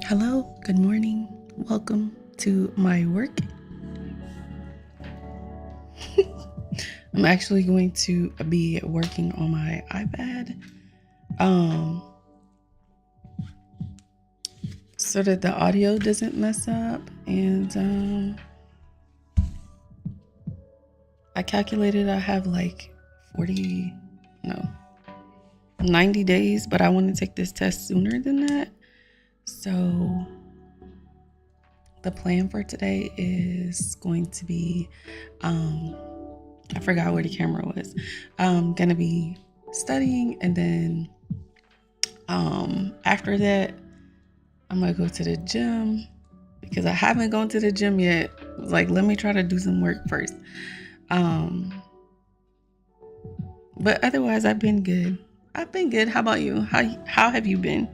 Hello, good morning. Welcome to my work. I'm actually going to be working on my iPad so that the audio doesn't mess up. And I calculated I have like 90 days, but I want to take this test sooner than that. So the plan for today is going to be, I forgot where the camera was. I'm going to be studying, and then after that, I'm going to go to the gym because I haven't gone to the gym yet. Like, let me try to do some work first. But otherwise, I've been good. How about you? How have you been?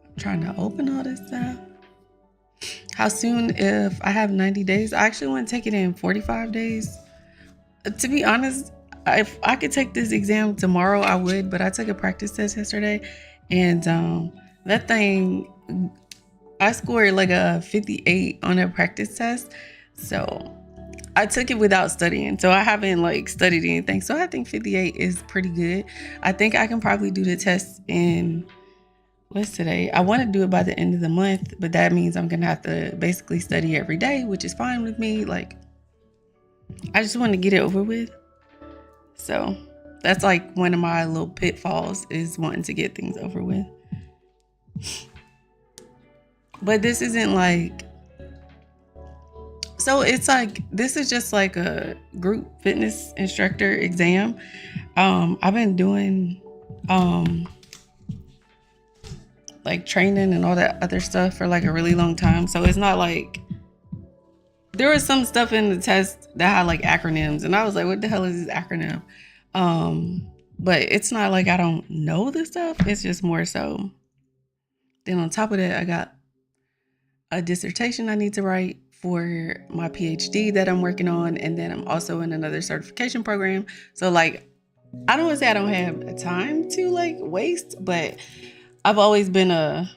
I'm trying to open all this stuff. How soon? If I have 90 days, I actually want to take it in 45 days. To be honest, if I could take this exam tomorrow, I would, but I took a practice test yesterday, and that thing, I scored like a 58 on a practice test. So I took it without studying. So I haven't like studied anything. So I think 58 is pretty good. I think I can probably do the test in, what's today? I want to do it by the end of the month, but that means I'm going to have to basically study every day, which is fine with me. Like, I just want to get it over with. So that's like one of my little pitfalls, is wanting to get things over with. But this isn't like, so it's like, this is just like a group fitness instructor exam. I've been doing like training and all that other stuff for like a really long time. So it's not like, there was some stuff in the test that had like acronyms, and I was like, what the hell is this acronym? But it's not like I don't know the stuff. It's just more so. Then on top of that, I got a dissertation I need to write for my PhD that I'm working on. And then I'm also in another certification program. So like, I don't want to say I don't have time to like waste, but I've always been a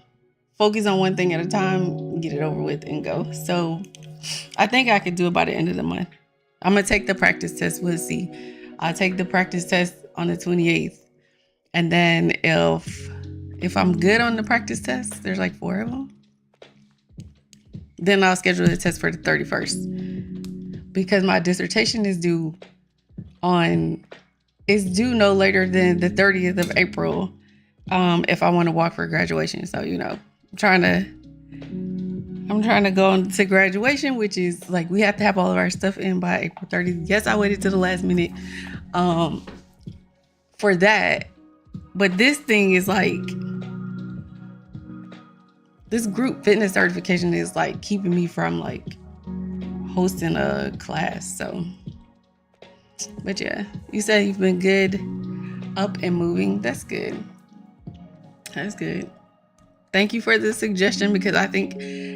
focus on one thing at a time, get it over with and go. So I think I could do it by the end of the month. I'm going to take the practice test. We'll see. I'll take the practice test on the 28th. And then if I'm good on the practice test, there's like 4 of them, then I'll schedule the test for the 31st. Because my dissertation is due no later than the 30th of April, if I want to walk for graduation. So, I'm trying to go on to graduation, which is like, we have to have all of our stuff in by April 30th. Yes, I waited to the last minute for that. But this thing is like, this group fitness certification is like keeping me from like hosting a class. So, but yeah, you said you've been good. up and moving. That's good. That's good. Thank you for the suggestion, because I think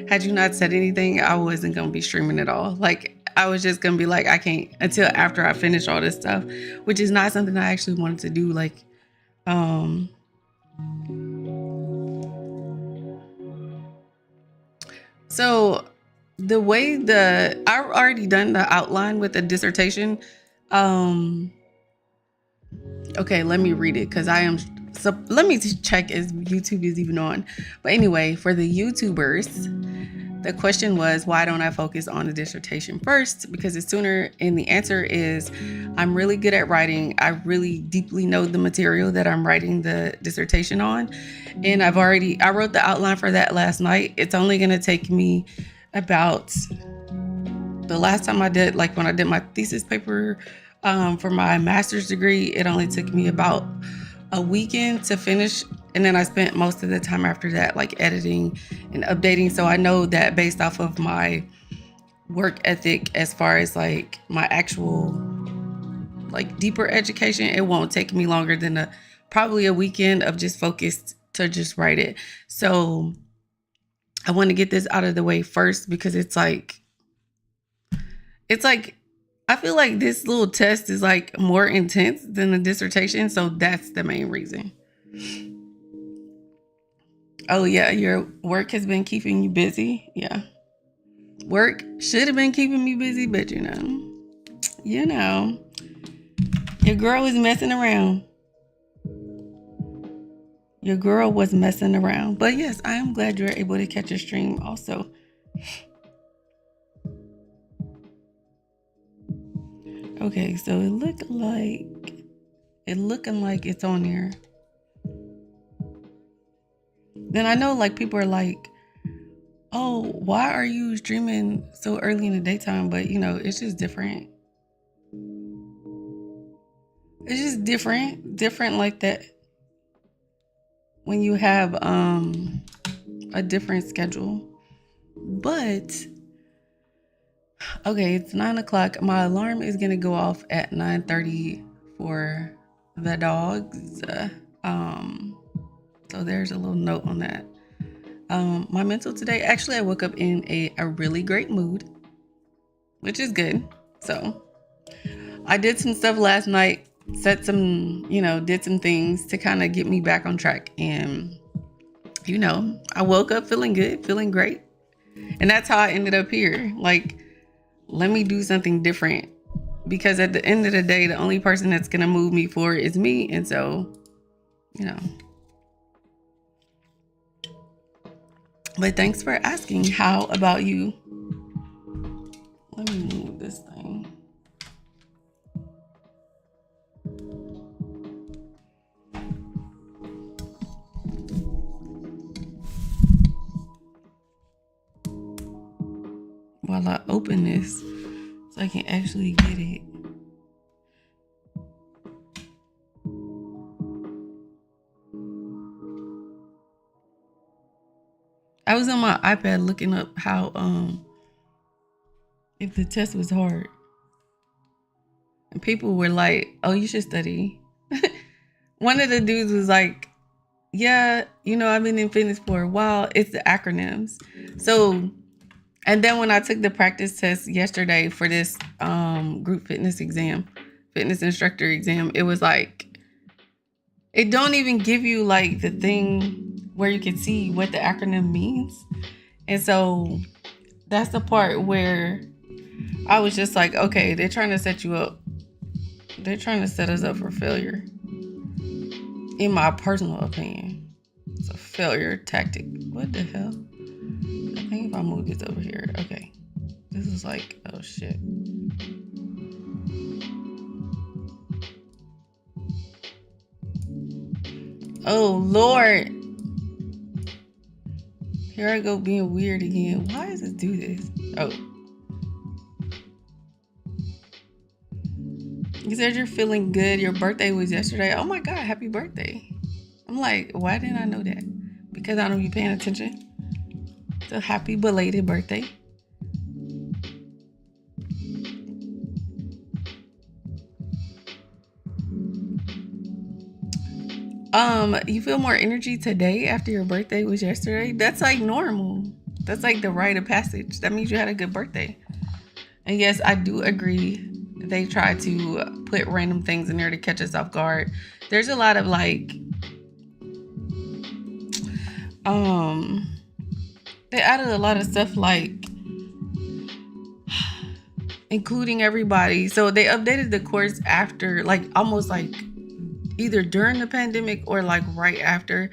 had you not said anything, I wasn't going to be streaming at all. Like, I was just going to be like, I can't until after I finish all this stuff, which is not something I actually wanted to do. Like, so the way I've already done the outline with the dissertation. Okay, let me read it, because so let me check if YouTube is even on. But anyway, for the YouTubers, the question was, why don't I focus on the dissertation first? Because it's sooner. And the answer is, I'm really good at writing. I really deeply know the material that I'm writing the dissertation on. And I wrote the outline for that last night. It's only going to take me about, the last time I did, like when I did my thesis paper for my master's degree, it only took me about a weekend to finish. And then I spent most of the time after that, like editing and updating. So I know that based off of my work ethic, as far as like my actual like deeper education, it won't take me longer than probably a weekend of just focused to just write it. So I want to get this out of the way first, because it's like, I feel like this little test is like more intense than the dissertation. So that's the main reason. Oh yeah, your work has been keeping you busy. Yeah. Work should have been keeping me busy, but you know, your girl was messing around. Your girl was messing around. But yes, I am glad you're able to catch a stream also. Okay, so it looking like it's on there. Then I know like people are like, oh, why are you streaming so early in the daytime? But it's just different. It's just different like that when you have a different schedule. But okay, it's 9:00. My alarm is gonna go off at 9:30 for the dogs. So there's a little note on that. My mental today, actually, I woke up in a really great mood, which is good. So I did some stuff last night, did some things to kind of get me back on track. And, I woke up feeling good, feeling great. And that's how I ended up here. Like, let me do something different, because at the end of the day, the only person that's going to move me forward is me. And so, but thanks for asking. How about you? Let me move this thing. While I open this so I can actually get it. I was on my iPad looking up how if the test was hard. And people were like, oh, you should study. One of the dudes was like, yeah, I've been in fitness for a while. It's the acronyms. So, and then when I took the practice test yesterday for this group fitness instructor exam, it was like, it don't even give you like the thing where you can see what the acronym means. And so that's the part where I was just like, okay, they're trying to set you up. They're trying to set us up for failure. In my personal opinion, it's a failure tactic. What the hell? I think if I move this over here, okay. This is like, oh shit. Oh Lord. Here I go being weird again. Why does it do this? Oh. You said you're feeling good. Your birthday was yesterday. Oh my God, happy birthday. I'm like, why didn't I know that? Because I don't be paying attention. So happy belated birthday. You feel more energy today after your birthday was yesterday? That's like normal. That's like the rite of passage. That means you had a good birthday. And yes, I do agree. They try to put random things in there to catch us off guard. There's a lot of like, um, they added a lot of stuff like including everybody. So they updated the course after, like, almost like either during the pandemic or like right after.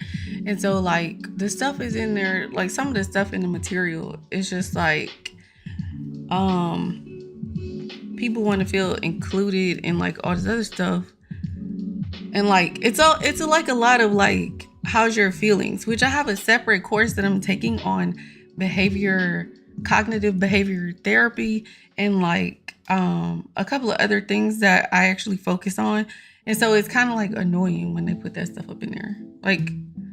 And so like the stuff is in there, like some of the stuff in the material is just like um people want to feel included in like all this other stuff. And like it's like a lot of like how's your feelings, which I have a separate course that I'm taking on behavior cognitive behavior therapy and like a couple of other things that I actually focus on. And so it's kind of like annoying when they put that stuff up in there. Like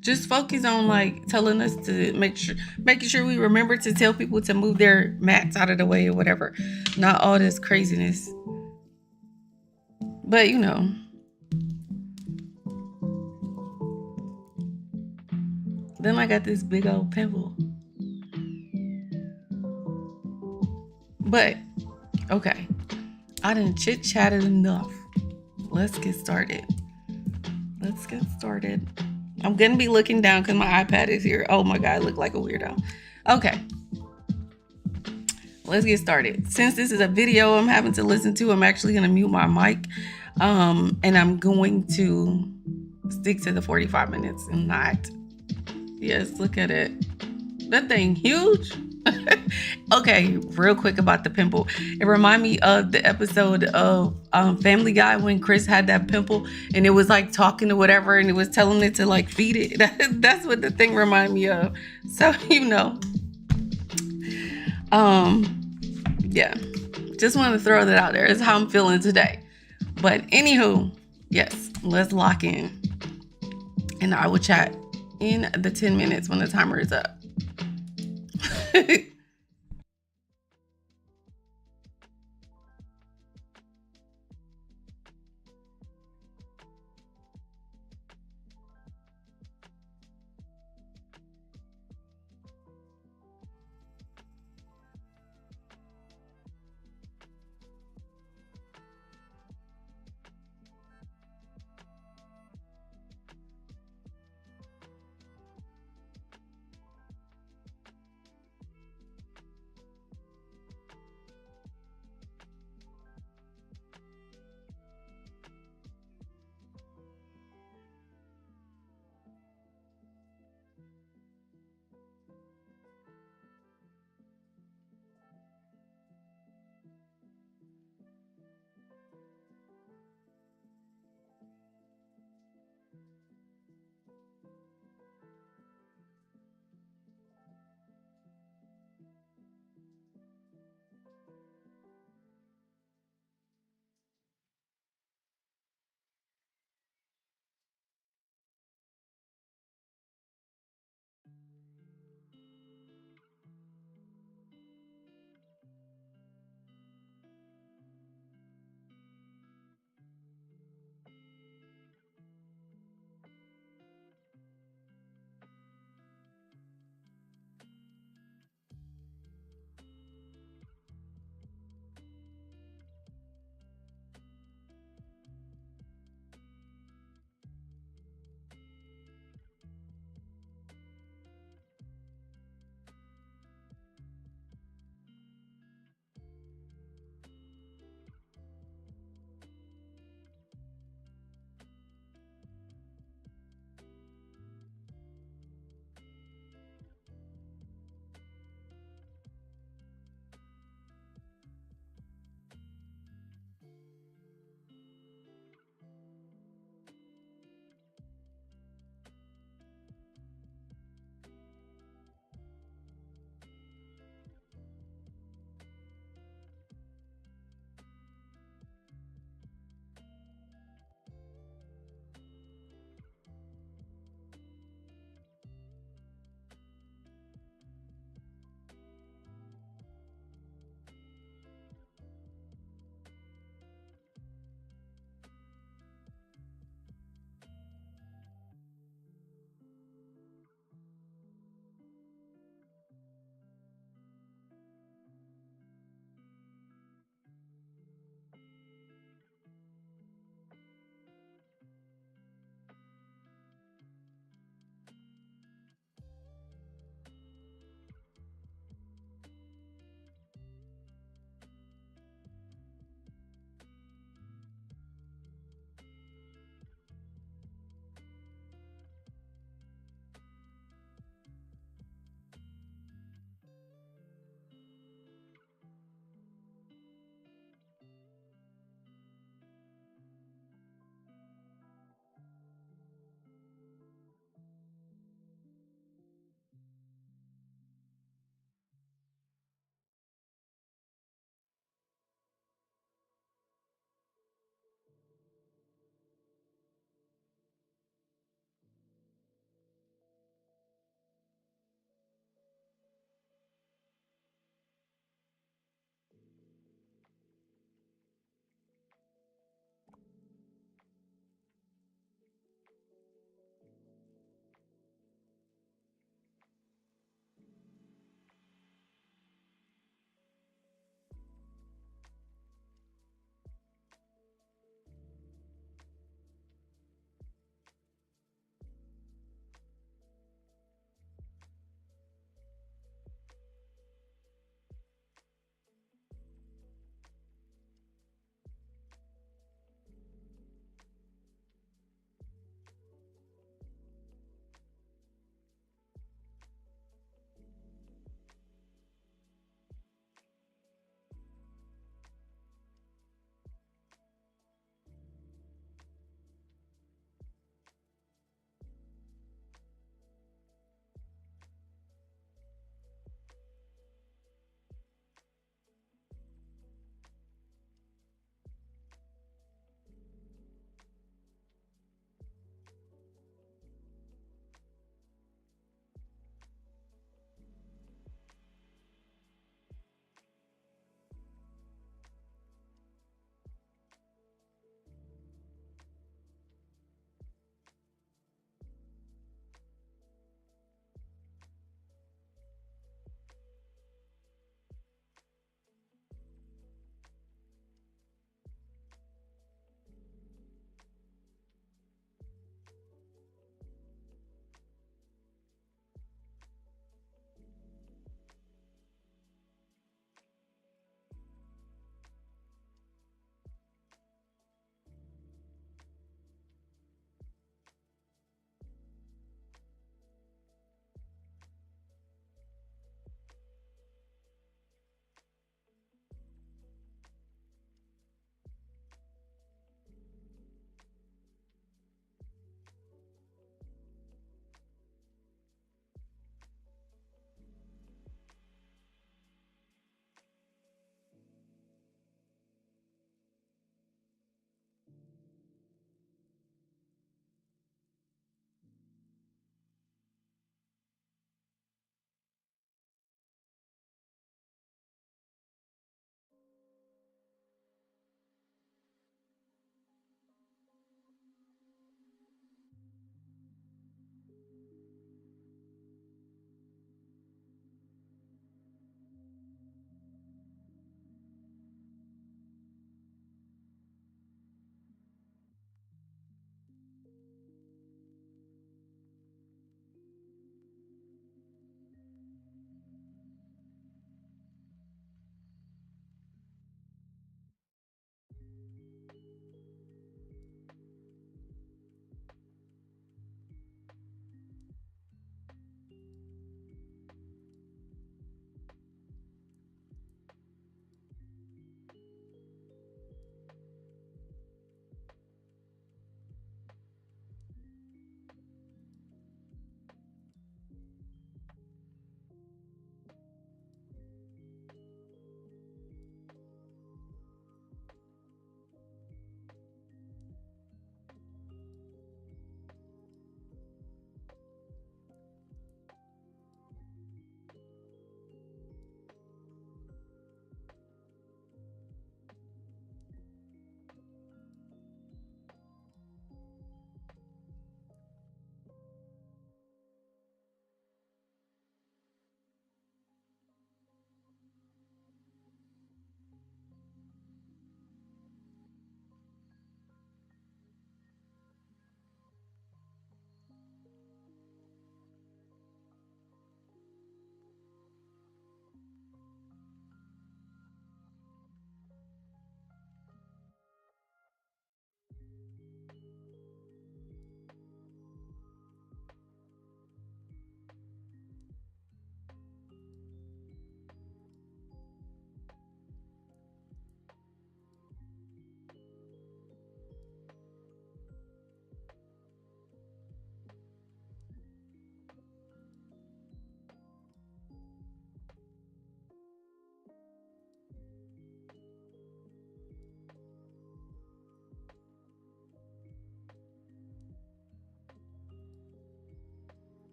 just focus on like telling us to making sure we remember to tell people to move their mats out of the way or whatever. Not all this craziness. But you know, then I got this big old pimple. But okay, I done chit chatted enough. Let's get started. Let's get started. I'm gonna be looking down because my iPad is here. Oh my god, I look like a weirdo. Okay, let's get started. Since this is a video I'm having to listen to, I'm actually gonna mute my mic. And I'm going to stick to the 45 minutes and not. Yes, look at it. That thing huge. Okay, real quick about the pimple. It reminded me of the episode of Family Guy when Chris had that pimple and it was like talking to whatever and it was telling it to like feed it. That's what the thing reminded me of. So, you know. Yeah. Just wanted to throw that out there. It's how I'm feeling today. But anywho, yes, let's lock in. And I will chat in the 10 minutes when the timer is up.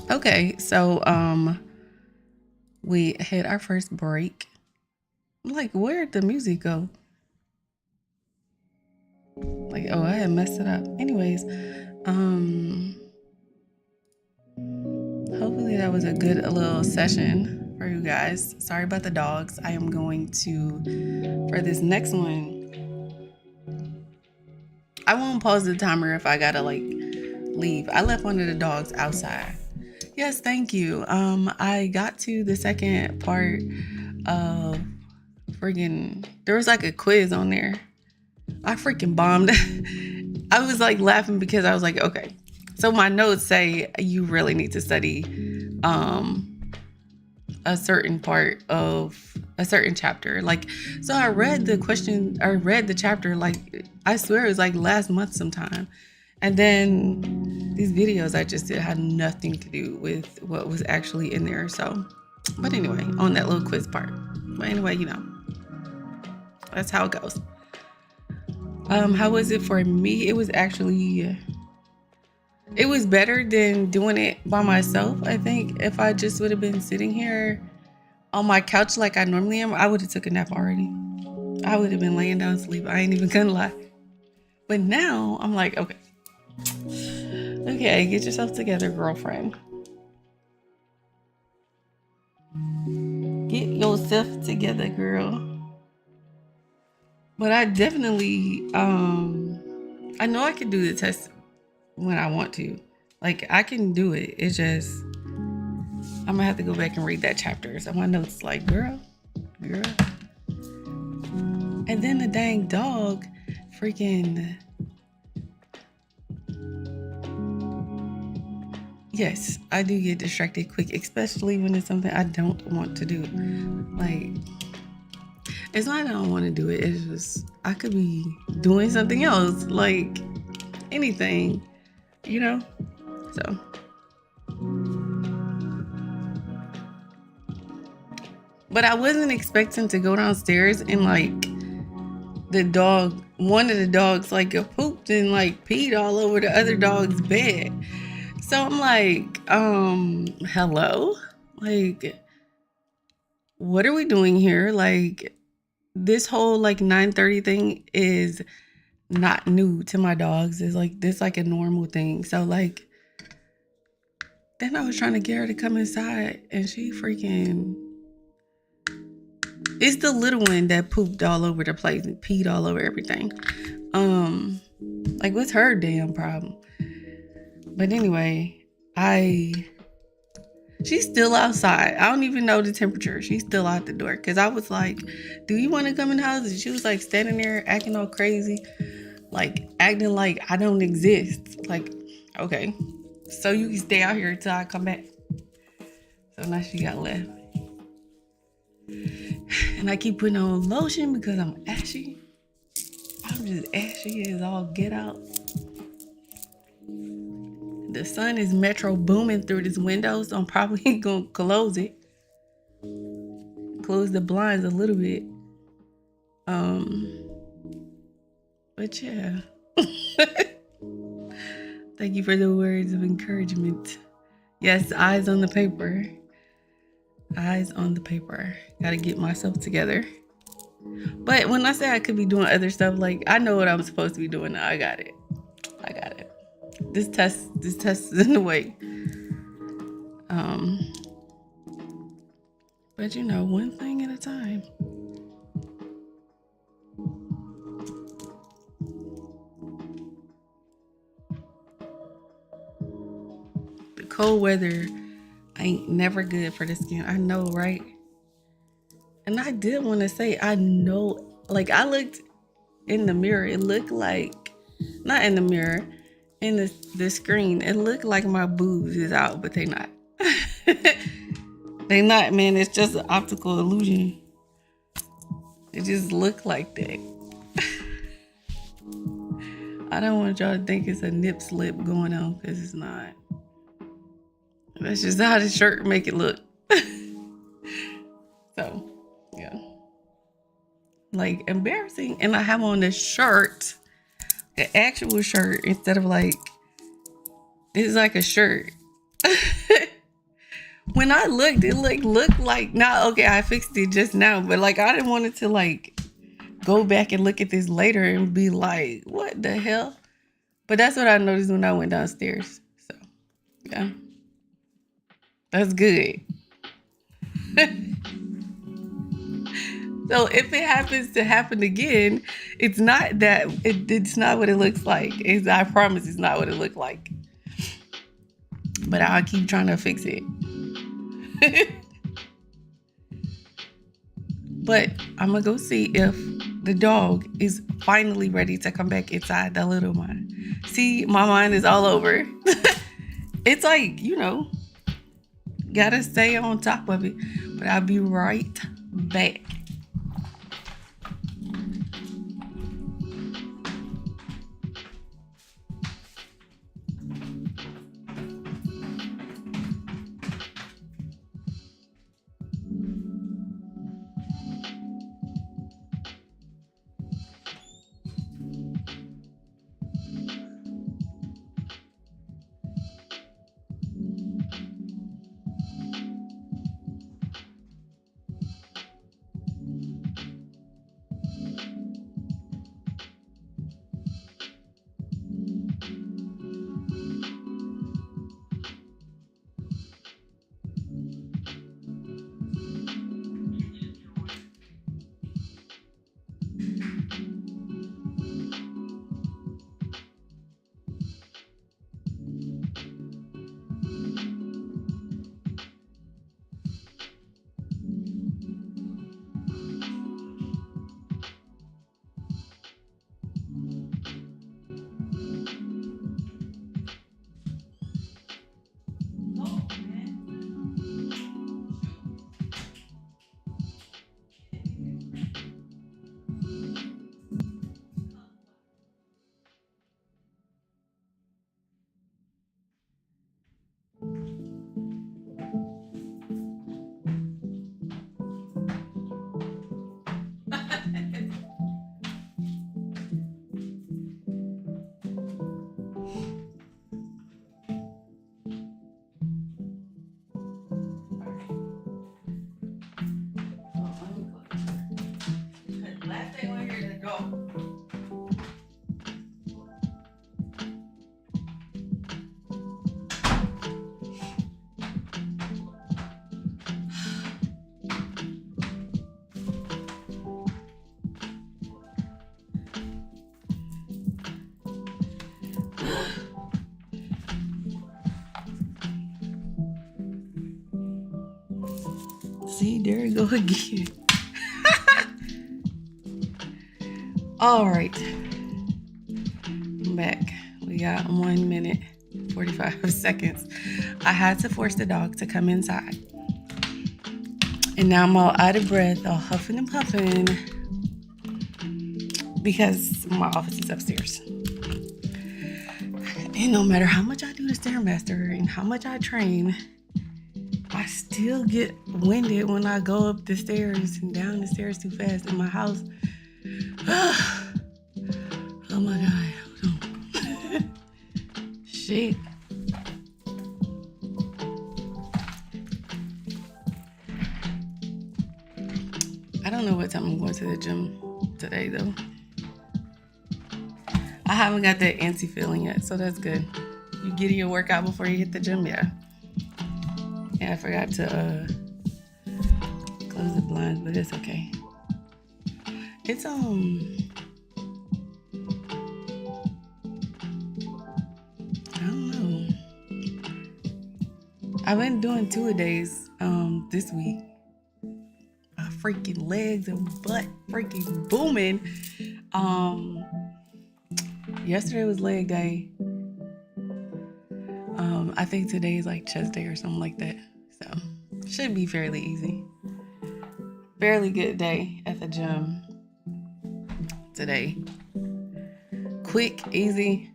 Okay, so we hit our first break. I'm like, where'd the music go? Like, oh, I had messed it up. Anyways, hopefully that was a good little session for you guys. Sorry about the dogs. I am going to, for this next one, I won't pause the timer if I gotta like leave. I left one of the dogs outside. Yes, thank you. I got to the second part of freaking, there was like a quiz on there. I freaking bombed. I was like laughing because I was like, okay. So my notes say you really need to study a certain part of a certain chapter. Like, so I read the question, I read the chapter, like, I swear it was like last month sometime. And then these videos I just did had nothing to do with what was actually in there. So, but anyway, on that little quiz part. But anyway, you know, that's how it goes. How was it for me? It was actually It was better than doing it by myself. I think if I just would have been sitting here on my couch like I normally am, I would have took a nap already. I would have been laying down asleep. I ain't even gonna lie. But now I'm like, okay, okay, get yourself together, girlfriend. Get yourself together, girl. But I definitely, I know I can do the test when I want to. Like I can do it. It's just I'm gonna have to go back and read that chapter. So my notes like, girl. And then the dang dog freaking. Yes, I do get distracted quick, especially when it's something I don't want to do. Like, it's not that I don't want to do it, it's just I could be doing something else, like anything, you know? So. But I wasn't expecting to go downstairs and like one of the dogs like pooped and like peed all over the other dog's bed. So I'm like, hello? Like, what are we doing here? Like, this whole like 9:30 thing is not new to my dogs. It's like this like a normal thing. So like, then I was trying to get her to come inside and she freaking. It's the little one that pooped all over the place and peed all over everything. Like what's her damn problem? But anyway, she's still outside. I don't even know the temperature. She's still out the door. Cause I was like, do you want to come in the house? And she was like standing there acting all crazy. Like acting like I don't exist. Like, okay. So you can stay out here until I come back. So now she got left. And I keep putting on lotion because I'm ashy. I'm just ashy as all get out. The sun is metro booming through this window, so I'm probably gonna close it. Close the blinds a little bit. But yeah. Thank you for the words of encouragement. Yes, eyes on the paper. Eyes on the paper. Gotta get myself together. But when I say I could be doing other stuff, like I know what I'm supposed to be doing now. I got it. This test is in the way. But you know, one thing at a time. The cold weather ain't never good for the skin. I know, right? And I did want to say, I know, like I looked in the mirror. It looked like, not in the mirror, in the screen. It looked like my boobs is out, but they not. They not, man. It's just an optical illusion. It just looked like that. I don't want y'all to think it's a nip slip going on because it's not. That's just how the shirt make it look. So, yeah. Like embarrassing. And I have on this shirt, the actual shirt, instead of like, it's like a shirt. When I looked, it looked like, now, okay, I fixed it just now, but like I didn't want it to like go back and look at this later and be like, what the hell? But that's what I noticed when I went downstairs. So, yeah. That's good. So if it happens to happen again, it's not what it looks like. I promise it's not what it looked like. But I'll keep trying to fix it. But I'm gonna go see if the dog is finally ready to come back inside that little one. See, my mind is all over. It's like, you know, gotta stay on top of it. But I'll be right back. See, there you go again. All right. I'm back. We got 1 minute, 45 seconds. I had to force the dog to come inside. And now I'm all out of breath, all huffing and puffing because my office is upstairs. And no matter how much I do the Stairmaster and how much I train, I still get winded when I go up the stairs and down the stairs too fast in my house. Oh my God. Hold on. Shit. I don't know what time I'm going to the gym today though. I haven't got that antsy feeling yet, so that's good. You get your workout before you hit the gym, yeah. Yeah, I forgot to close the blinds, but it's okay. It's I don't know. I've been doing 2-a-days this week. My freaking legs and butt freaking booming. Yesterday was leg day. I think today is like chest day or something like that. So should be fairly easy. Fairly good day at the gym today. Quick, easy.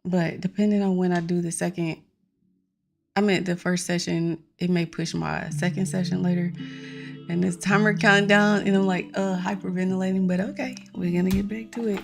But depending on when I do the first session, it may push my second session later. And this timer counting down and I'm like, hyperventilating, but okay, we're gonna get back to it.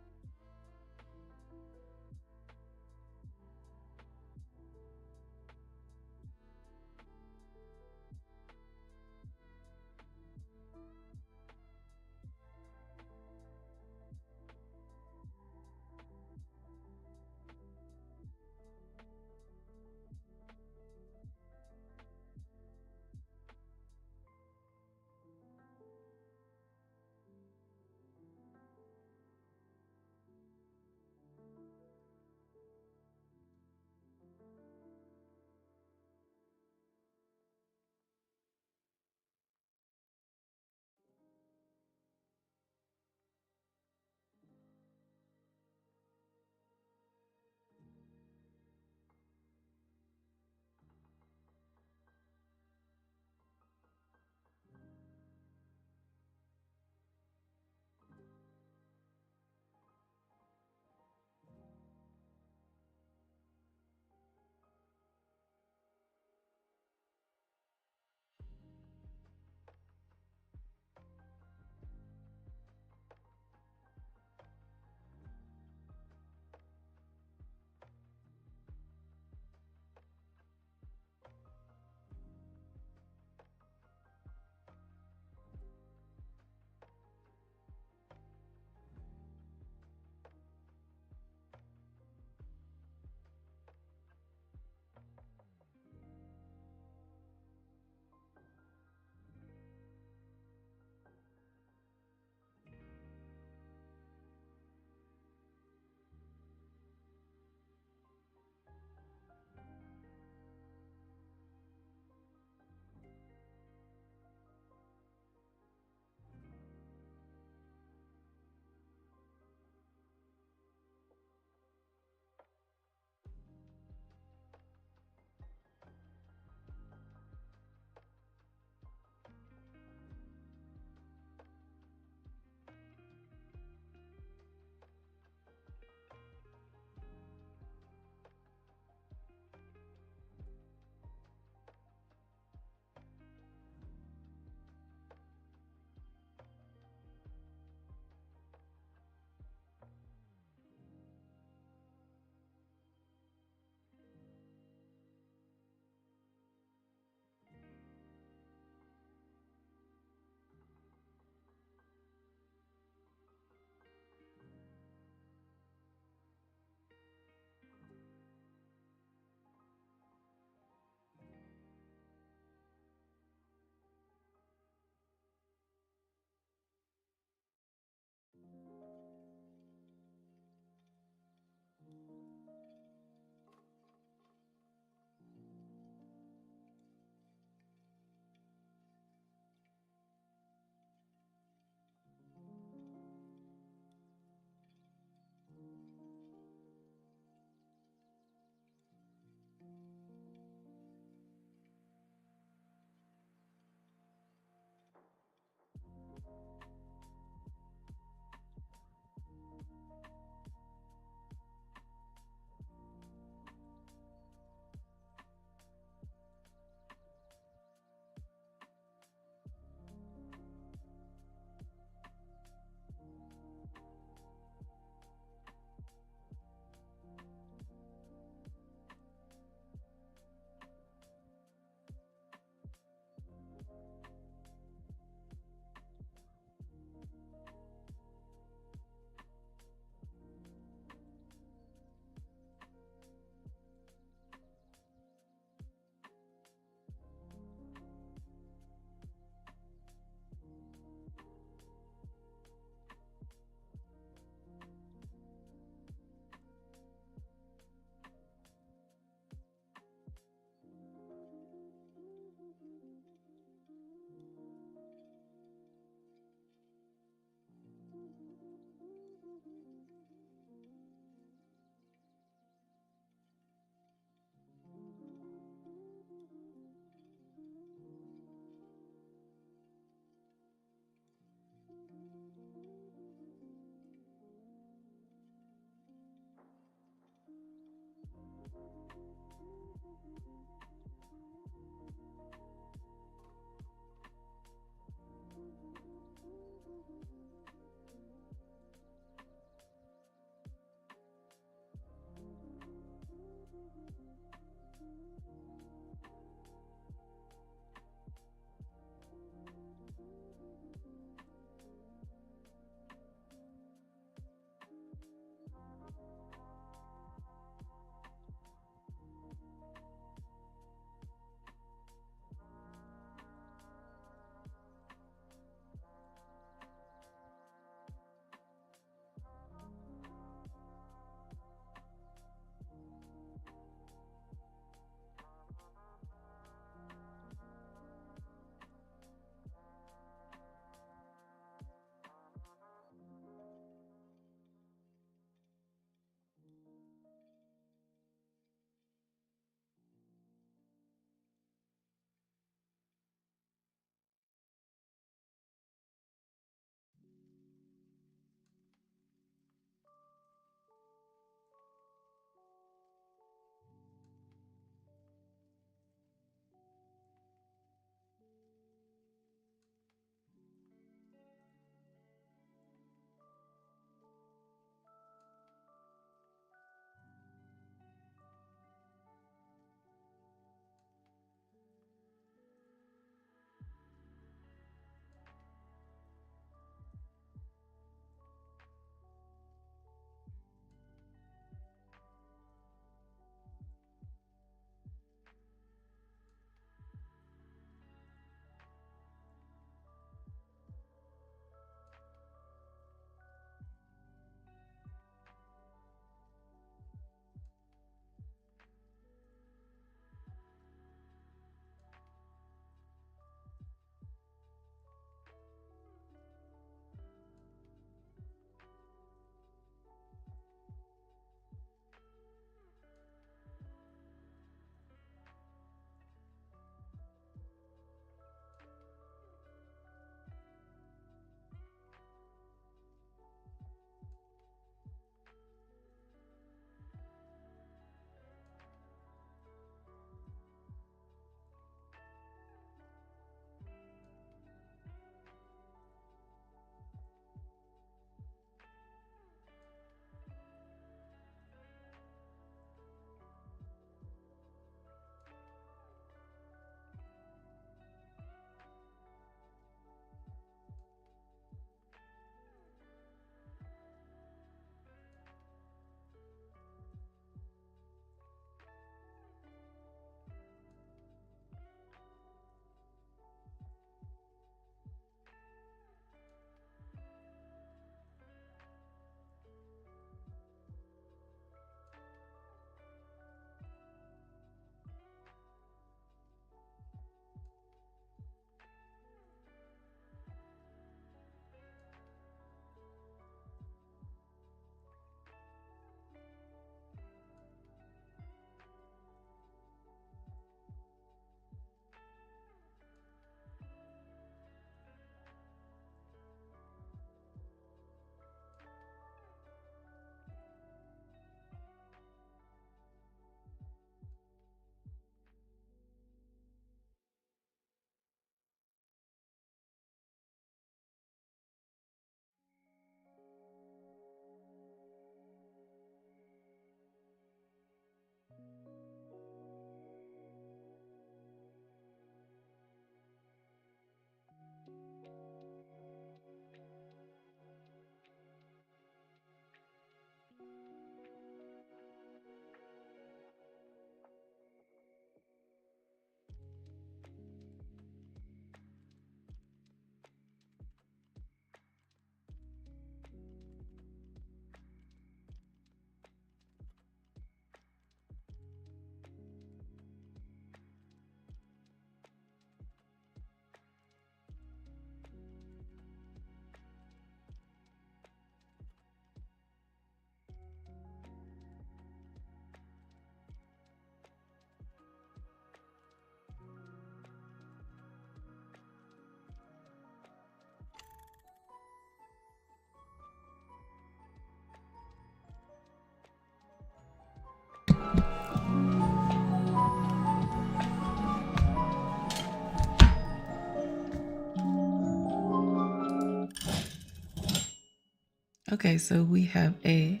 Okay, so we have a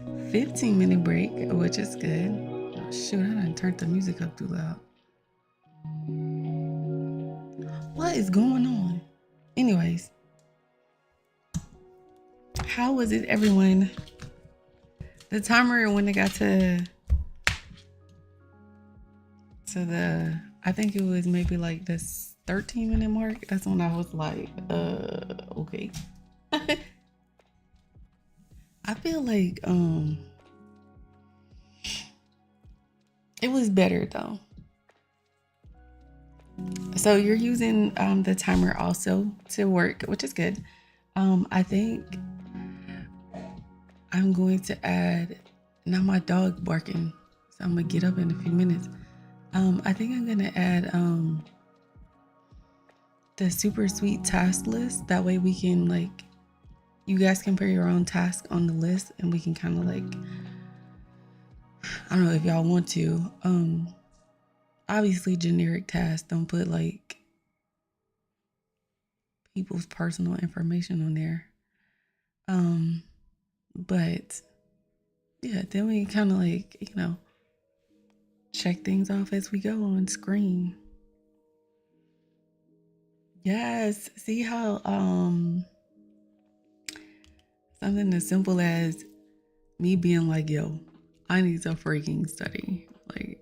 15-minute break, which is good. Oh, shoot, I done turned the music up too loud. What is going on? Anyways, how was it, everyone? The timer when it got to the, I think it was maybe like this 13-minute mark. That's when I was like, okay. I feel like it was better though. So you're using the timer also to work, which is good. I think I'm going to add, now my dog barking, so I'm gonna get up in a few minutes. I think I'm gonna add the super sweet task list. That way we can like, you guys can put your own task on the list and we can kind of like, I don't know if y'all want to. Obviously generic tasks, don't put like people's personal information on there. But yeah, then we kind of like, check things off as we go on screen. Yes, see how something as simple as me being like, yo, I need to freaking study. Like,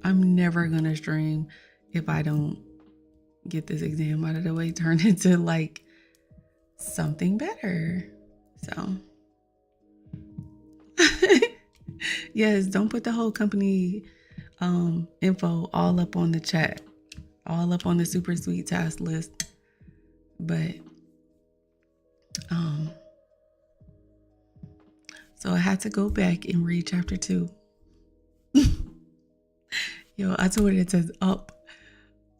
I'm never gonna stream if I don't get this exam out of the way, turn into like something better. So yes, don't put the whole company info all up on the chat, all up on the super sweet task list. But so I had to go back and read chapter 2. Yo, I told it says up.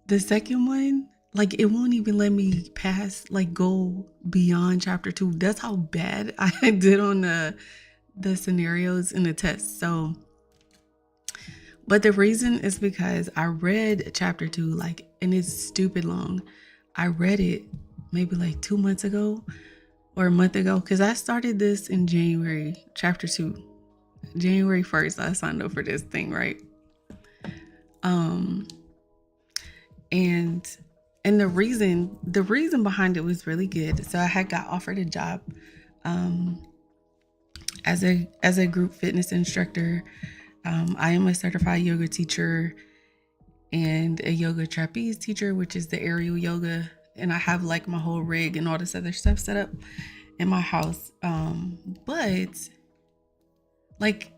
The second one, like it won't even let me pass, like go beyond chapter 2. That's how bad I did on the scenarios in the test. So, but the reason is because I read chapter 2, like, and it's stupid long. I read it maybe like 2 months ago or a month ago, because I started this in January, chapter 2. January 1st, I signed up for this thing, right? And the reason behind it was really good. So I had got offered a job as a group fitness instructor. I am a certified yoga teacher and a yoga trapeze teacher, which is the aerial yoga. And I have like my whole rig and all this other stuff set up in my house. But like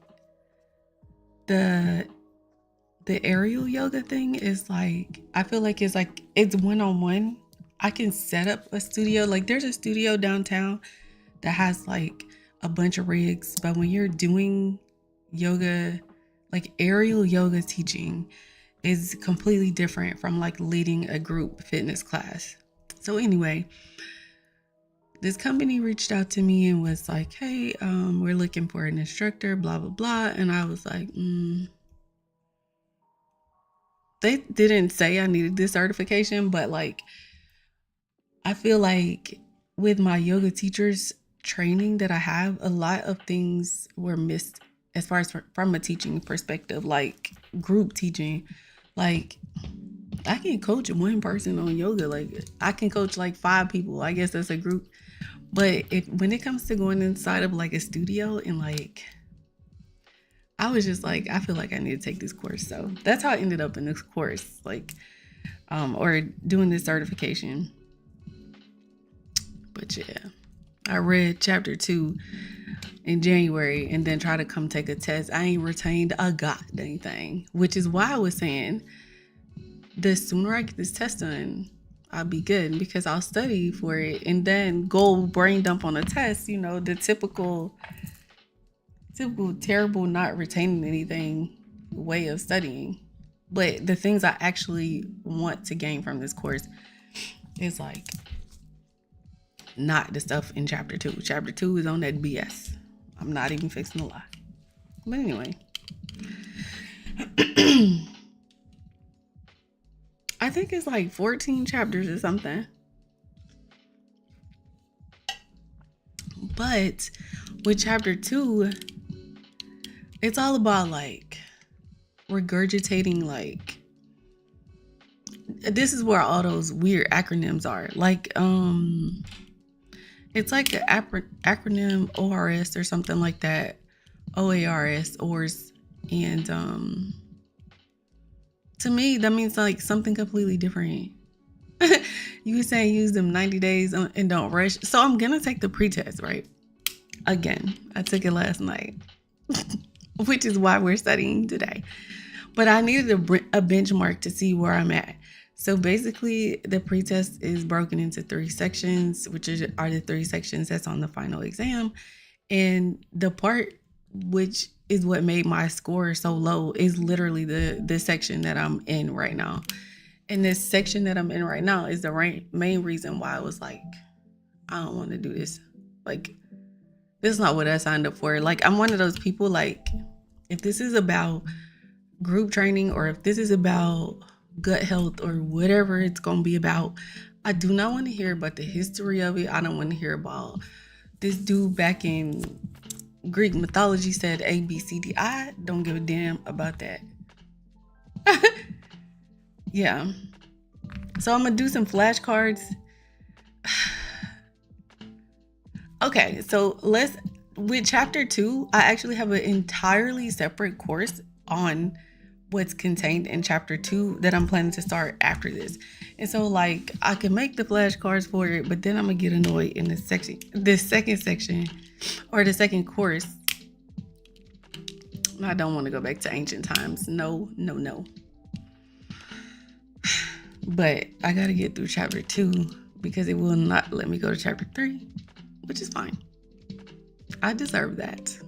the aerial yoga thing is like, I feel like it's one-on-one. I can set up a studio. Like there's a studio downtown that has like a bunch of rigs, but when you're doing yoga, like aerial yoga teaching is completely different from like leading a group fitness class. So anyway, this company reached out to me and was like, hey, we're looking for an instructor, blah, blah, blah. And I was like, they didn't say I needed this certification, but like, I feel like with my yoga teachers training that I have, a lot of things were missed as far as from a teaching perspective, like group teaching. Like I can coach one person on yoga. Like I can coach like 5 people. I guess that's a group. But when it comes to going inside of like a studio and like, I was just like, I feel like I need to take this course. So that's how I ended up in this course, like, or doing this certification. But yeah, I read chapter 2 in January and then try to come take a test. I ain't retained a goddamn thing, which is why I was saying the sooner I get this test done, I'll be good because I'll study for it and then go brain dump on a test, the typical terrible not retaining anything way of studying. But the things I actually want to gain from this course is like not the stuff in chapter 2. Chapter 2 is on that BS. I'm not even fixing to lie. But anyway, I think it's like 14 chapters or something. But with chapter 2, it's all about like regurgitating, like, this is where all those weird acronyms are. Like, it's like an acronym ORS or something like that. OARS, ORS. And to me, that means like something completely different. You saying use them 90 days and don't rush. So I'm going to take the pretest, right? Again, I took it last night, which is why we're studying today. But I needed a benchmark to see where I'm at. So basically, the pretest is broken into 3 sections, which are the 3 sections that's on the final exam. And the part which is what made my score so low is literally the section that I'm in right now. And this section that I'm in right now is the main reason why I was like, I don't want to do this. Like, this is not what I signed up for. Like, I'm one of those people, like, if this is about group training or if this is about gut health or whatever it's going to be about, I do not want to hear about the history of it. I don't want to hear about this dude back in Greek mythology said A, B, C, D. I don't give a damn about that. Yeah. So I'm going to do some flashcards. Okay, so with chapter 2, I actually have an entirely separate course on what's contained in chapter 2 that I'm planning to start after this. And so like I can make the flashcards for it, but then I'm gonna get annoyed in this second section or the second course. I don't want to go back to ancient times. No. But I gotta get through chapter 2 because it will not let me go to chapter 3, which is fine. I deserve that.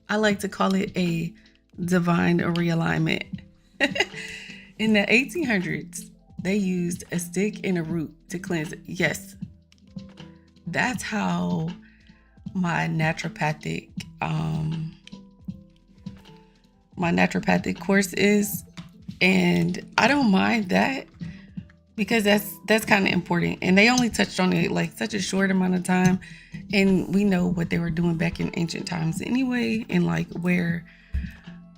I like to call it a divine realignment. In the 1800s, they used a stick and a root to cleanse it. Yes, that's how my naturopathic course is, and I don't mind that because that's kind of important. And they only touched on it like such a short amount of time, and we know what they were doing back in ancient times anyway, and like where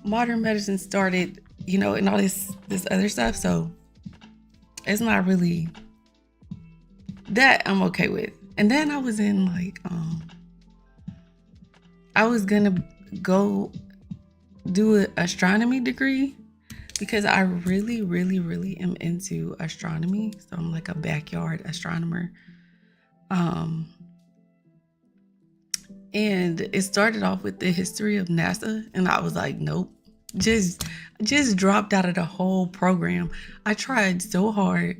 modern medicine started, and all this other stuff. So it's not really that I'm okay with. And then I was in like I was gonna go do an astronomy degree because I really, really, really am into astronomy. So I'm like a backyard astronomer. And it started off with the history of NASA, and I was like, nope, just dropped out of the whole program. I tried so hard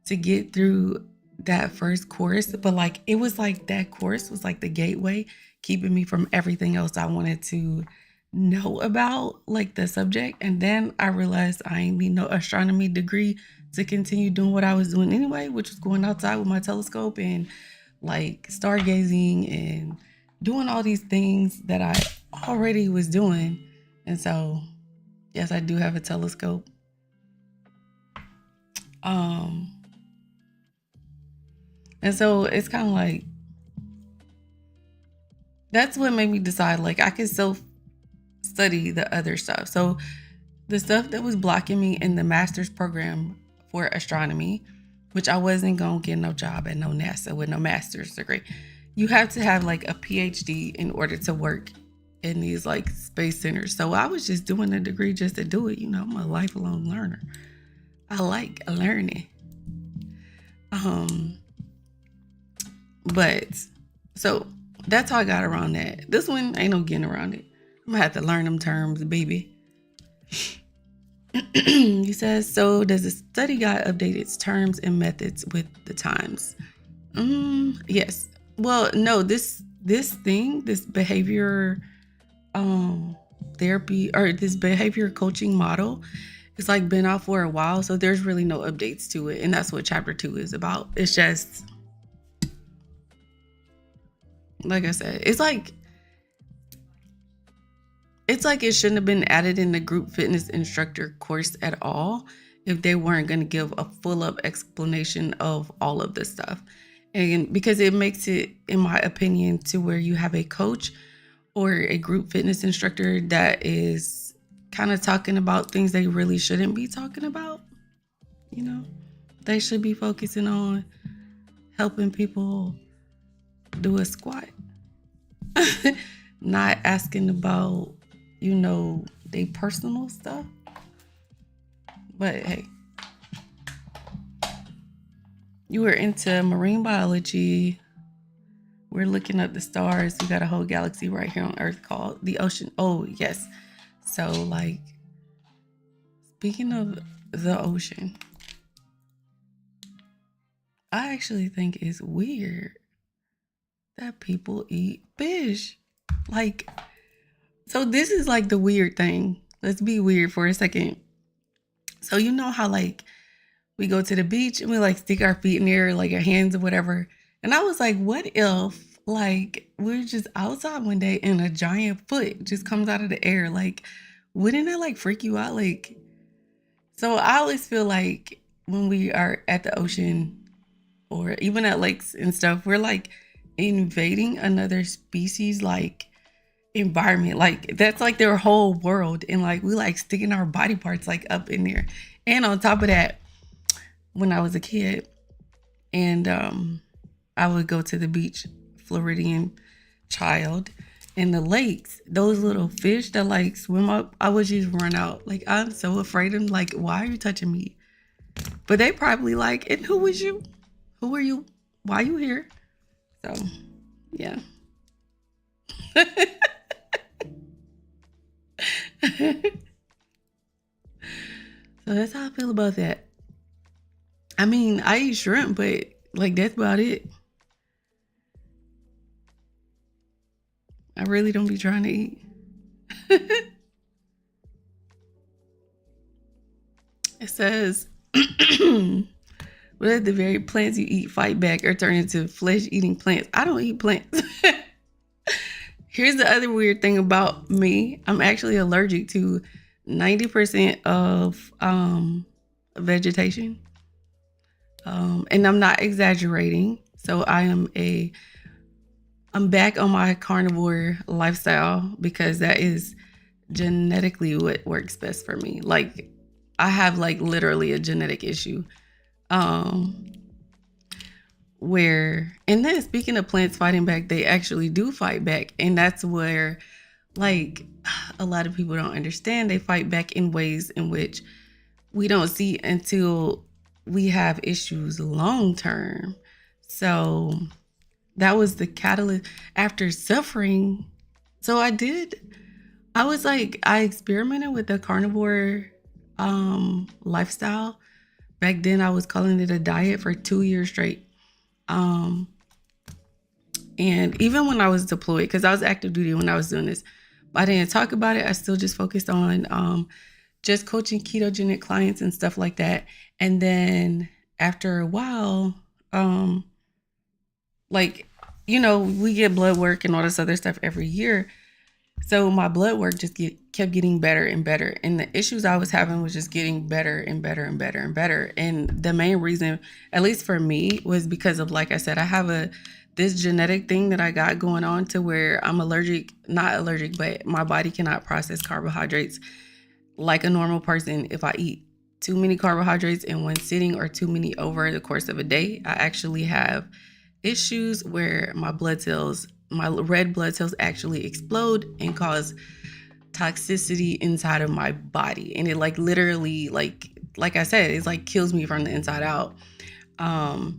to get through that first course, but like it was like that course was like the gateway, keeping me from everything else I wanted to know about, like the subject. And then I realized I ain't need no astronomy degree to continue doing what I was doing anyway, which was going outside with my telescope and like stargazing and doing all these things that I already was doing. And so, yes, I do have a telescope. And so it's kind of like, that's what made me decide, like, I could self-study the other stuff. So the stuff that was blocking me in the master's program for astronomy, which I wasn't going to get no job at no NASA with no master's degree. You have to have like a PhD in order to work in these like space centers. So I was just doing a degree just to do it. I'm a lifelong learner. I like learning. But so that's how I got around that. This one ain't no getting around it. I'm gonna have to learn them terms, baby. He says, so does the study guide update its terms and methods with the times? Yes. Well, no, this behavior therapy or this behavior coaching model, it's like been out for a while. So there's really no updates to it. And that's what chapter 2 is about. It's just, like I said, it's like it shouldn't have been added in the group fitness instructor course at all if they weren't going to give a full up explanation of all of this stuff. And because it makes it, in my opinion, to where you have a coach or a group fitness instructor that is kind of talking about things they really shouldn't be talking about. You know, they should be focusing on helping people do a squat, not asking about, their personal stuff. But hey, you were into marine biology. We're looking up the stars. We got a whole galaxy right here on Earth called the ocean. Oh, yes. So, like, speaking of the ocean, I actually think it's weird that people eat fish. Like, so this is like the weird thing. Let's be weird for a second. So, you know how, like, we go to the beach and we like stick our feet in there, like our hands or whatever. And I was like, what if like we're just outside one day and a giant foot just comes out of the air? Like, wouldn't that like freak you out? Like, so I always feel like when we are at the ocean or even at lakes and stuff, we're like invading another species like environment. Like that's like their whole world. And like we like sticking our body parts like up in there. And on top of that, when I was a kid and I would go to the beach, Floridian child, in the lakes, those little fish that like swim up, I would just run out. Like I'm so afraid of them. Like, why are you touching me? But they probably like, and who was you? Who are you? Why are you here? So yeah. So that's how I feel about that. I mean, I eat shrimp, but like that's about it. I really don't be trying to eat. It says, what are the very plants you eat fight back or turn into flesh eating plants? I don't eat plants. Here's the other weird thing about me. I'm actually allergic to 90% of vegetation. And I'm not exaggerating. So I'm back on my carnivore lifestyle because that is genetically what works best for me. Like I have like literally a genetic issue. Where, and then speaking of plants fighting back, they actually do fight back. And that's where like a lot of people don't understand. They fight back in ways in which we don't see until we have issues long term. So that was the catalyst after suffering. So I was like, I experimented with the carnivore lifestyle. Back then I was calling it a diet for 2 years straight. And even when I was deployed, because I was active duty when I was doing this, I didn't talk about it. I still just focused on just coaching ketogenic clients and stuff like that. And then after a while, like, we get blood work and all this other stuff every year. So my blood work just kept getting better and better. And the issues I was having was just getting better and better and better and better. And the main reason, at least for me, was because of, like I said, I have this genetic thing that I got going on to where I'm not allergic, but my body cannot process carbohydrates like a normal person. If I eat too many carbohydrates in one sitting or too many over the course of a day, I actually have issues where my red blood cells actually explode and cause toxicity inside of my body. And it like literally, like I said, it's like kills me from the inside out.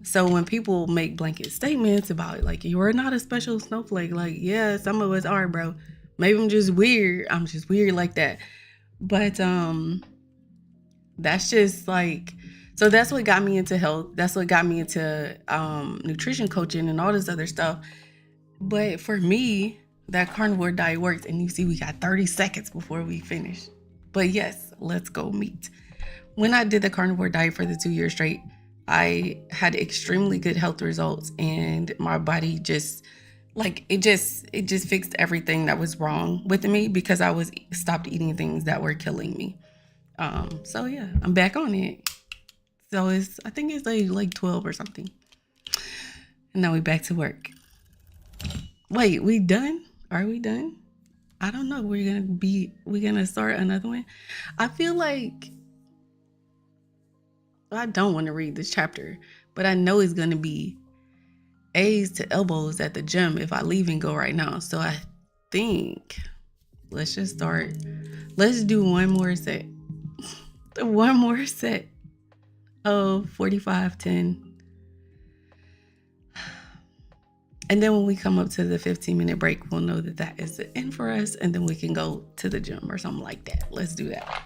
So when people make blanket statements about it, like, you're not a special snowflake, like, yeah, some of us are, bro. Maybe I'm just weird like that. But that's just like, so that's what got me into health. That's what got me into nutrition coaching and all this other stuff. But for me, that carnivore diet works. And you see, we got 30 seconds before we finish. But yes, let's go meat. When I did the carnivore diet for the 2 years straight, I had extremely good health results, and my body just fixed everything that was wrong with me because I was stopped eating things that were killing me. So yeah, I'm back on it. So I think it's like 12 or something. And now we back to work. Wait, we done? Are we done? I don't know. We're gonna start another one. I feel like I don't want to read this chapter, but I know it's gonna be A's to elbows at the gym if I leave and go right now. So I think let's just start. Let's do one more set. One more set of 45-10. And then when we come up to the 15-minute break, we'll know that that is the end for us. And then we can go to the gym or something like that. Let's do that.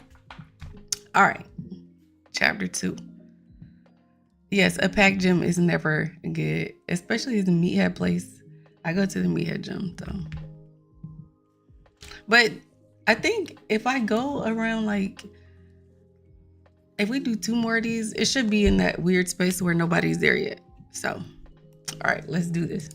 All right. Chapter 2. Yes, a packed gym is never good, especially the meathead place. I go to the meathead gym, though. But I think if I go around, like, if we do 2 more of these, it should be in that weird space where nobody's there yet. So, all right, let's do this.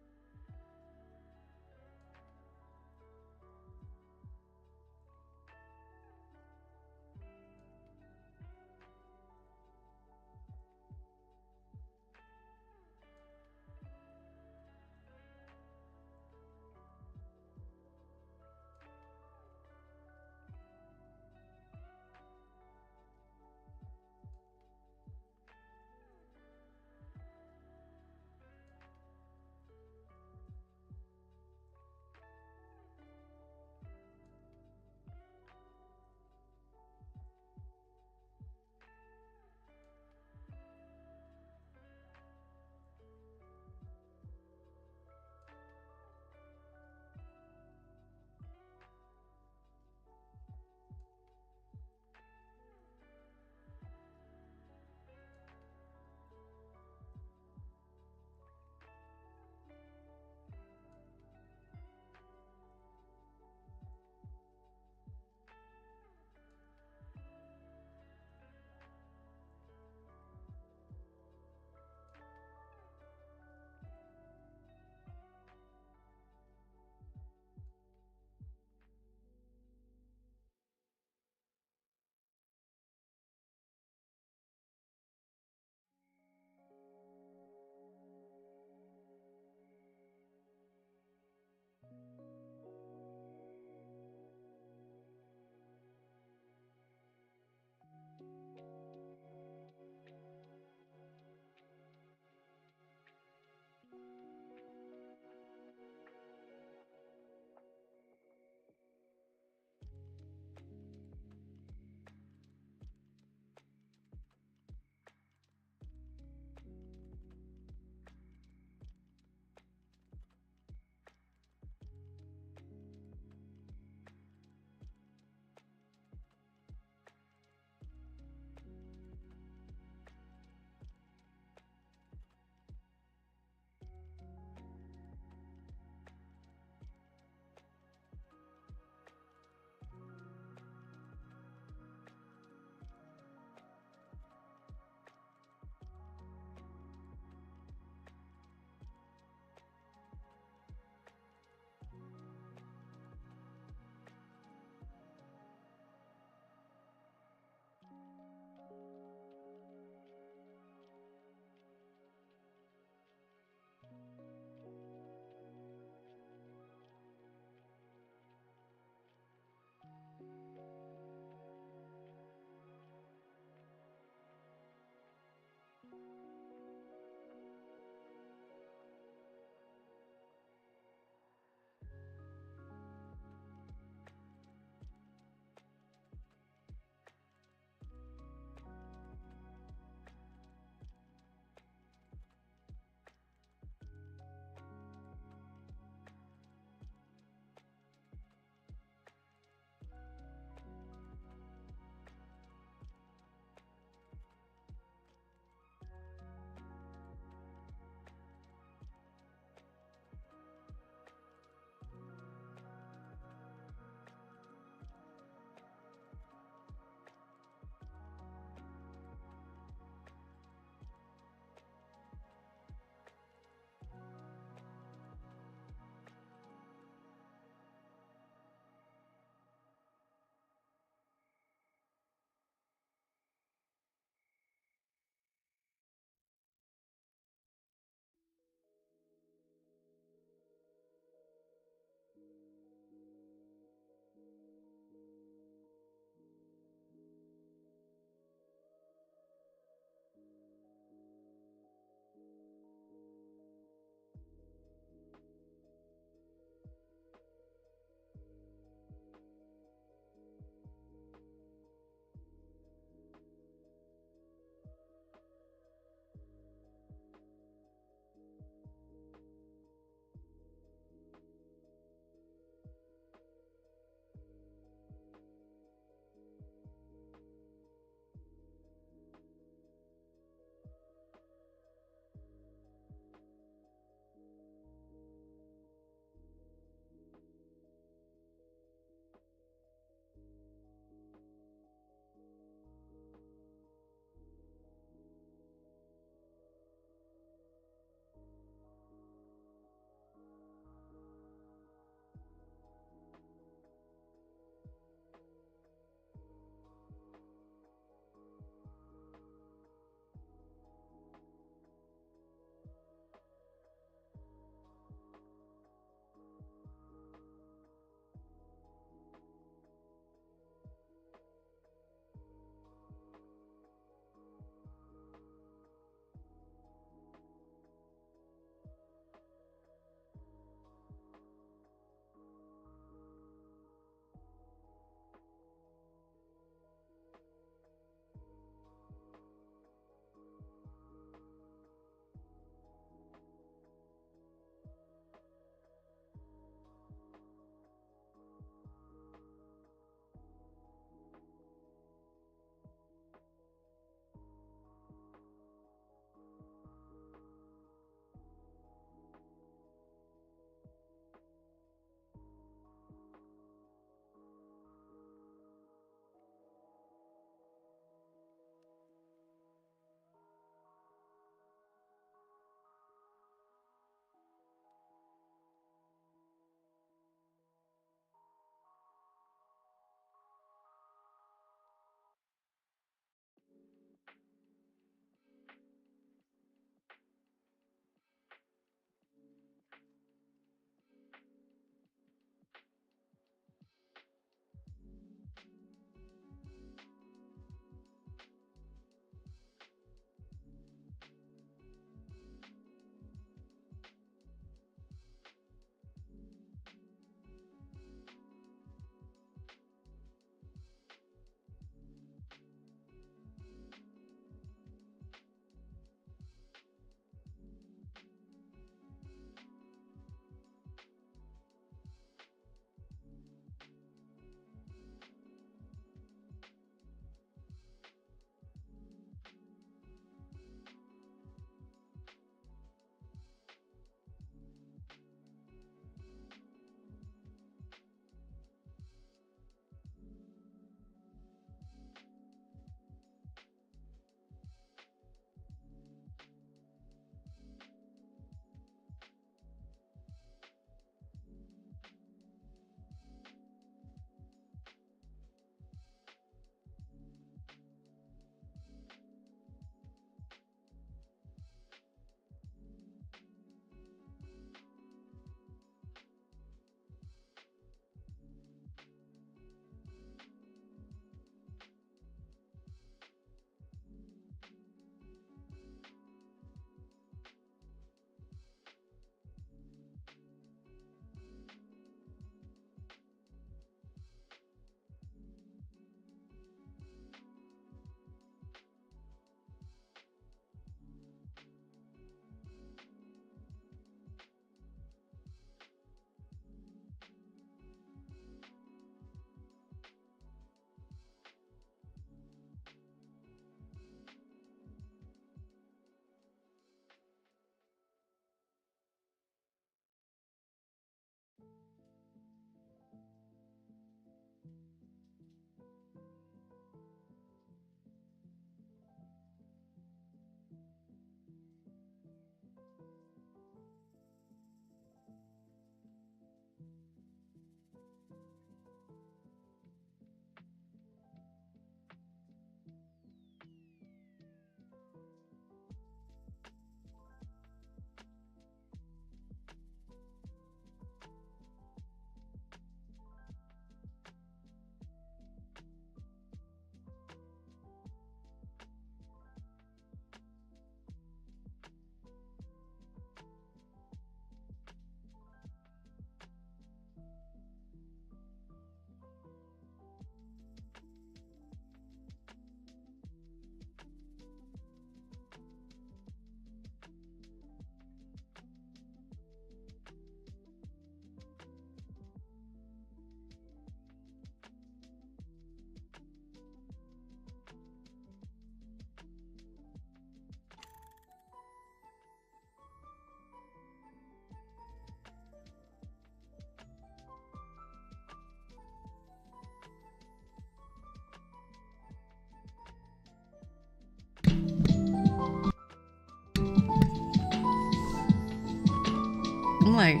I'm like,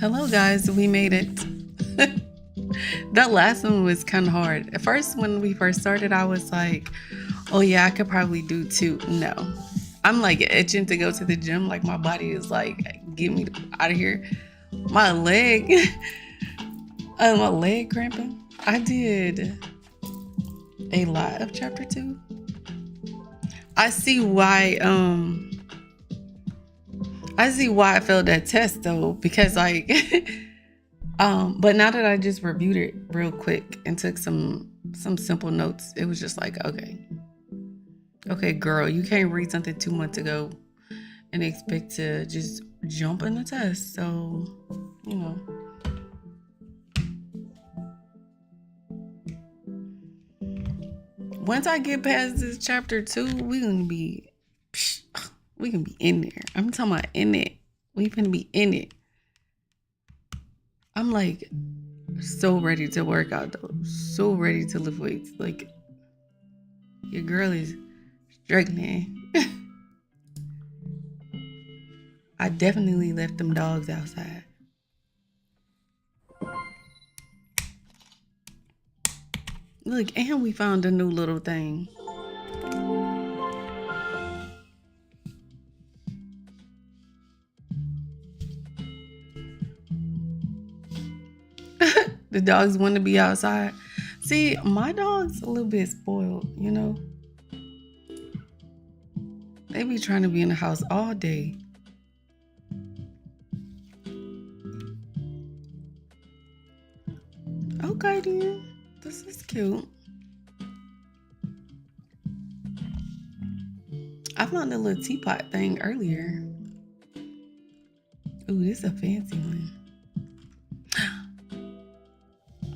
hello guys, we made it. That last one was kind of hard. At first, when we first started, I was like, oh yeah, I could probably do two. No. I'm like itching to go to the gym. Like my body is like, get me out of here. My leg, my leg cramping. I did a lot of chapter 2. I see why I failed that test though, because like but now that I just reviewed it real quick and took some simple notes, it was just like, okay, girl, you can't read something 2 months ago and expect to just jump in the test. So, you know. Once I get past this chapter 2, we gonna be in there. I'm talking about in it. We gonna be in it. I'm like so ready to work out though. So ready to lift weights. Like your girl is struggling. I definitely left them dogs outside. Look, and we found a new little thing. The dogs want to be outside. See, my dog's a little bit spoiled, you know? They be trying to be in the house all day. Okay, then. This is cute. I found a little teapot thing earlier. Ooh, this is a fancy one.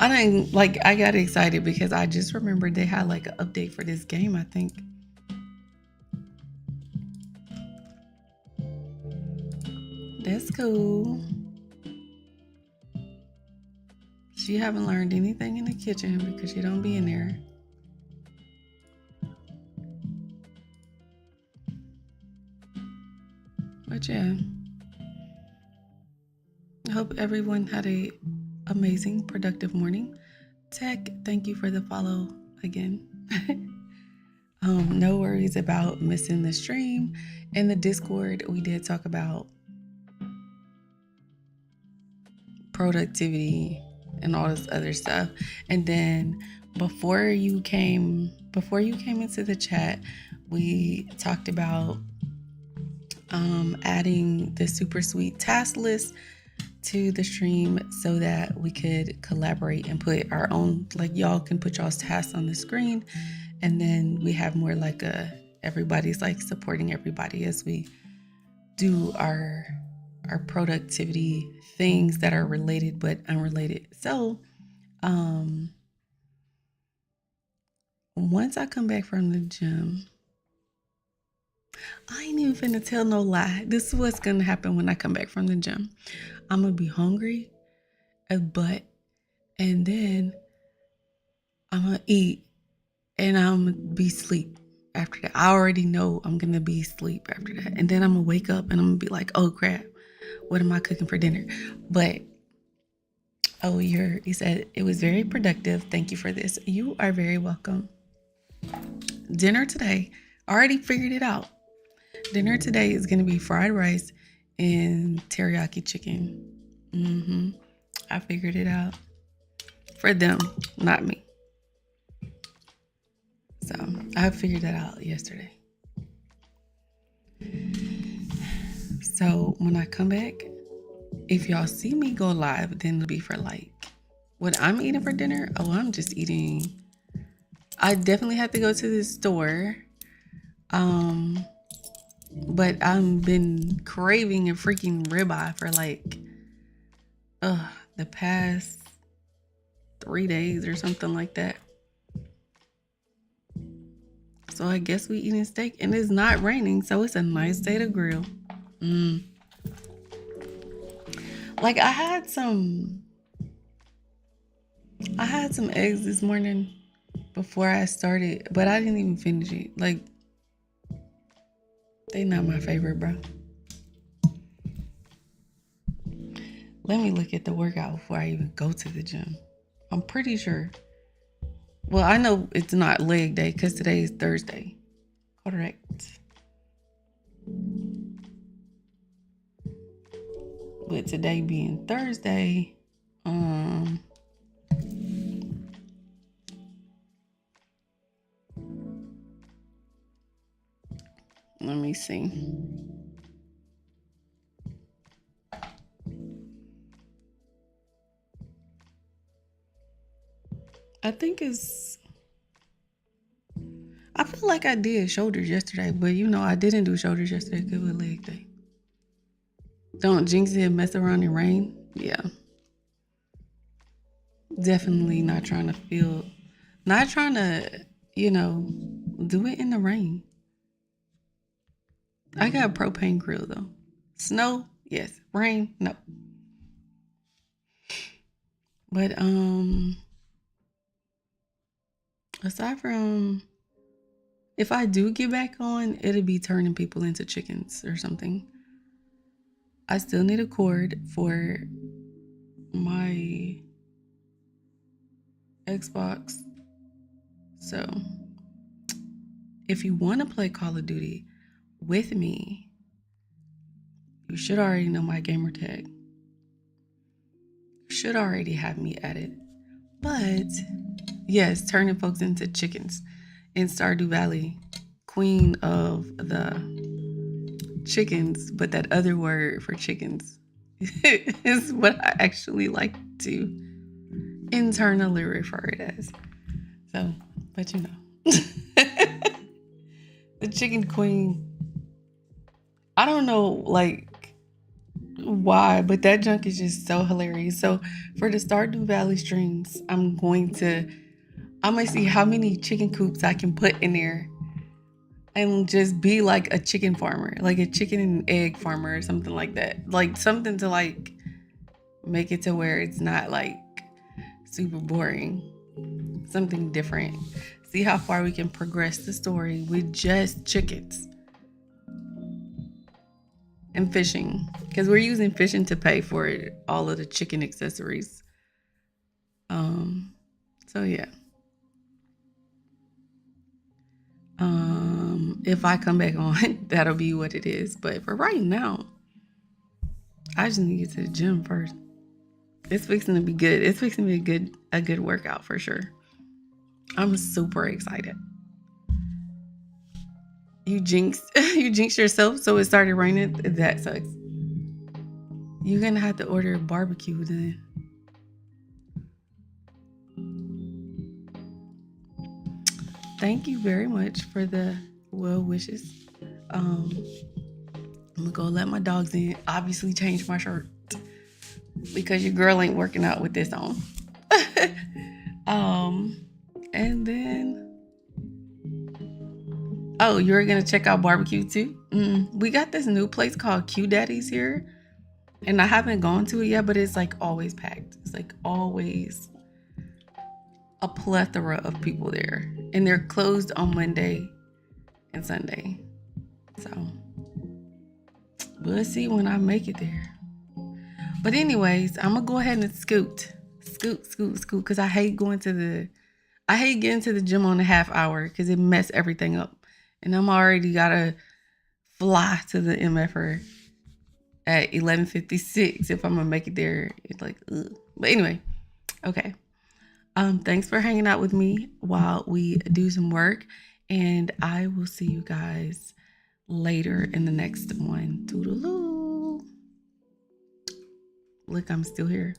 I got excited because I just remembered they had like an update for this game, I think. That's cool. She haven't learned anything in the kitchen because she don't be in there. But yeah. I hope everyone had a amazing, productive morning. Tech, thank you for the follow again. No worries about missing the stream. In the Discord, we did talk about productivity and all this other stuff. And then before you came into the chat, we talked about adding the super sweet task list to the stream so that we could collaborate and put our own, like y'all can put y'all's tasks on the screen, and then we have more like everybody's like supporting everybody as we do our productivity things that are related but unrelated. So once I come back from the gym, I ain't even finna tell no lie. This is what's gonna happen when I come back from the gym. I'm gonna be hungry as butt, and then I'm gonna eat, and I'm gonna be asleep after that. I already know I'm gonna be asleep after that, and then I'm gonna wake up and I'm gonna be like, oh crap, what am I cooking for dinner? But you said it was very productive. Thank you for this. You are very welcome. Dinner today, I already figured it out. Dinner today is gonna be fried rice and teriyaki chicken. I figured it out for them, not me. So I figured that out yesterday. So when I come back, if y'all see me go live, then it'll be for like what I'm eating for dinner. Oh, I'm just eating. I definitely have to go to the store. But I've been craving a freaking ribeye for like the past 3 days or something like that. So I guess we eating steak, and it's not raining, so it's a nice day to grill. Like I had some eggs this morning before I started, but I didn't even finish it. Like They not my favorite, bro. Let me look at the workout before I even go to the gym. I'm pretty sure. Well, I know it's not leg day because today is Thursday. Correct. But today being Thursday, let me see. I think I feel like I did shoulders yesterday, but I didn't do shoulders yesterday because it was leg day. Don't jinx it and mess around in rain. Yeah. Definitely not trying to not trying to, do it in the rain. I got a propane grill though. Snow, yes. Rain, no. But aside from, if I do get back on, it'll be turning people into chickens or something. I still need a cord for my Xbox. So if you want to play Call of Duty with me, you should already know my gamer tag. You should already have me at it. But yes, turning folks into chickens in Stardew Valley, queen of the chickens, but that other word for chickens is what I actually like to internally refer it as. So, but the chicken queen. I don't know, like, why, but that junk is just so hilarious. So for the Stardew Valley streams, I'm gonna see how many chicken coops I can put in there and just be like a chicken farmer, like a chicken and egg farmer or something like that. Like something to like make it to where it's not like super boring. Something different. See how far we can progress the story with just chickens. And fishing, because we're using fishing to pay for all of the chicken accessories. So yeah. If I come back on, that'll be what it is. But for right now, I just need to get to the gym first. It's fixing to be good. It's fixing to be a good workout for sure. I'm super excited. You jinxed you jinxed yourself, so it started raining. That sucks. You're gonna have to order a barbecue then. Thank you very much for the well wishes. I'm gonna go let my dogs in. Obviously change my shirt because your girl ain't working out with this on. And then you're gonna check out barbecue too? We got this new place called Q Daddy's here, and I haven't gone to it yet, but it's like always packed. It's like always a plethora of people there, and they're closed on Monday and Sunday. So we'll see when I make it there. But anyways, I'm gonna go ahead and scoot, because I hate getting to the gym on a half hour because it mess everything up, and I'm already gotta fly to the MFR at 11:56 if I'm gonna make it there. It's like, ugh. But anyway, okay. Thanks for hanging out with me while we do some work, and I will see you guys later in the next one. Toodaloo. Look, I'm still here.